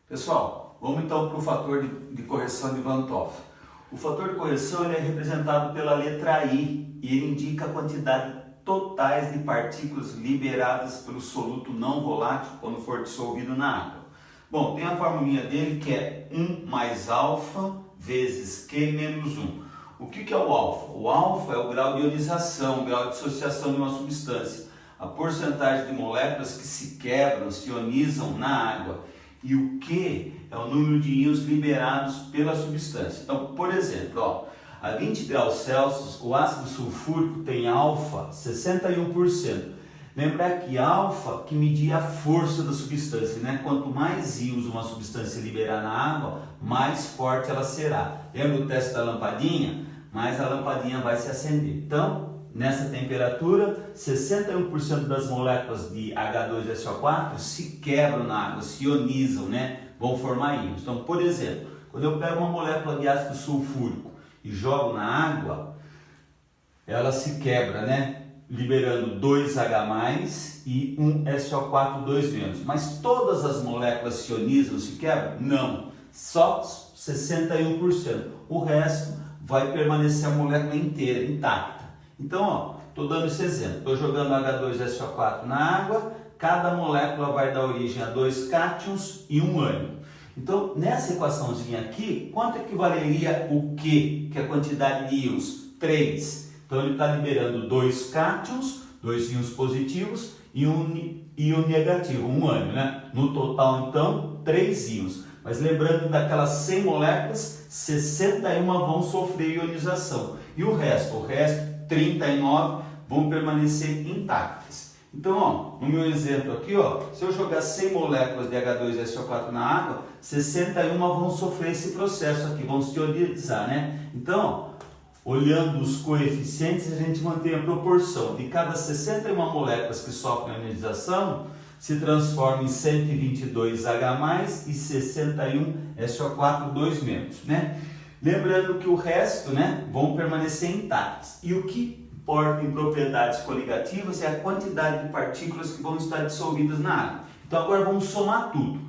Pessoal, vamos então para o fator de correção de Van 't Hoff. O fator de correção ele é representado pela letra I e ele indica a quantidade totais de partículas liberadas pelo soluto não volátil quando for dissolvido na água. Bom, tem a formulinha dele que é 1 mais alfa vezes Q menos 1. O que é o alfa? O alfa é o grau de ionização, o grau de dissociação de uma substância. A porcentagem de moléculas que se quebram, se ionizam na água. E o Q é o número de íons liberados pela substância. Então, por exemplo, ó, a 20 graus Celsius, o ácido sulfúrico tem alfa 61%. Lembra que alfa que media a força da substância, né? Quanto mais íons uma substância liberar na água, mais forte ela será. Lembra o teste da lampadinha? Mais a lampadinha vai se acender. Então, nessa temperatura, 61% das moléculas de H2SO4 se quebram na água, se ionizam, né? Vão formar íons. Então, por exemplo, quando eu pego uma molécula de ácido sulfúrico e jogo na água, ela se quebra, né? Liberando 2H+, e um SO4 2-. Mas todas as moléculas se ionizam, se quebram? Não, só 61%. O resto vai permanecer a molécula inteira, intacta. Então, estou dando esse exemplo. Estou jogando H2SO4 na água, cada molécula vai dar origem a 2 cátions e um ânion. Então, nessa equaçãozinha aqui, quanto equivaleria o Q, que é a quantidade de íons? 3. Então, ele está liberando 2 cátions, 2 íons positivos e um íon negativo, um ânion, né? No total, então, 3 íons. Mas lembrando que daquelas 100 moléculas, 61 vão sofrer ionização. E o resto, 39 vão permanecer intactas. Então, ó, no meu exemplo aqui, ó, se eu jogar 100 moléculas de H2SO4 na água, 61 vão sofrer esse processo aqui, vão se ionizar, né? Então, ó, olhando os coeficientes, a gente mantém a proporção de cada 61 moléculas que sofrem ionização, se transforma em 122H+, e 61 SO4 2-, né? Lembrando que o resto, né, vão permanecer intactos. E o que importa em propriedades coligativas é a quantidade de partículas que vão estar dissolvidas na água. Então agora vamos somar tudo.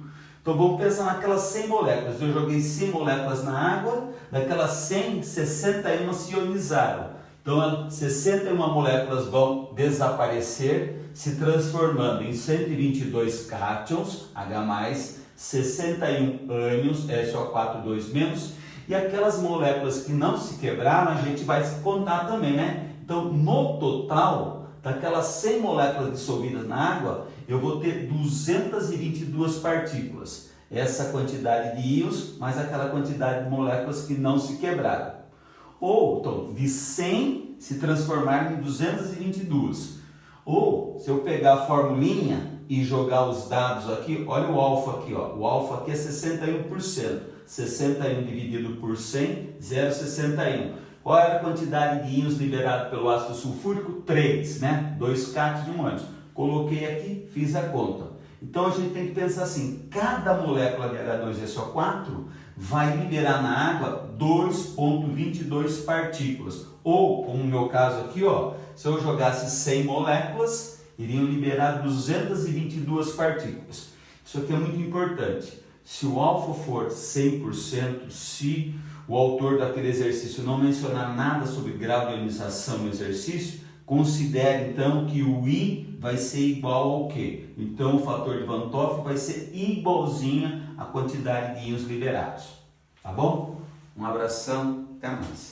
Então vamos pensar naquelas 100 moléculas. Eu joguei 100 moléculas na água, daquelas 100, 61 se ionizaram. Então 61 moléculas vão desaparecer, se transformando em 122 cátions, H+, 61 ânions, SO4 2-, e aquelas moléculas que não se quebraram, a gente vai contar também, né? Então, no total, daquelas 100 moléculas dissolvidas na água, eu vou ter 222 partículas. Essa quantidade de íons, mais aquela quantidade de moléculas que não se quebraram. Ou, então, de 100 se transformar em 222. Ou, se eu pegar a formulinha e jogar os dados aqui, olha o alfa aqui, ó. O alfa aqui é 61%. 61 dividido por 100, 0,61. Qual era a quantidade de íons liberado pelo ácido sulfúrico? 3, né? 2 cátions e um ânion. Coloquei aqui, fiz a conta. Então a gente tem que pensar assim, cada molécula de H2SO4 vai liberar na água 2,22 partículas. Ou, como no meu caso aqui, ó, se eu jogasse 100 moléculas, iriam liberar 222 partículas. Isso aqui é muito importante. Se o alfa for 100%, se o autor daquele exercício não mencionar nada sobre grau de ionização no exercício, considere então que o I vai ser igual ao Q. Então o fator de Van 't Hoff vai ser igualzinho à quantidade de íons liberados. Tá bom? Um abração, até mais.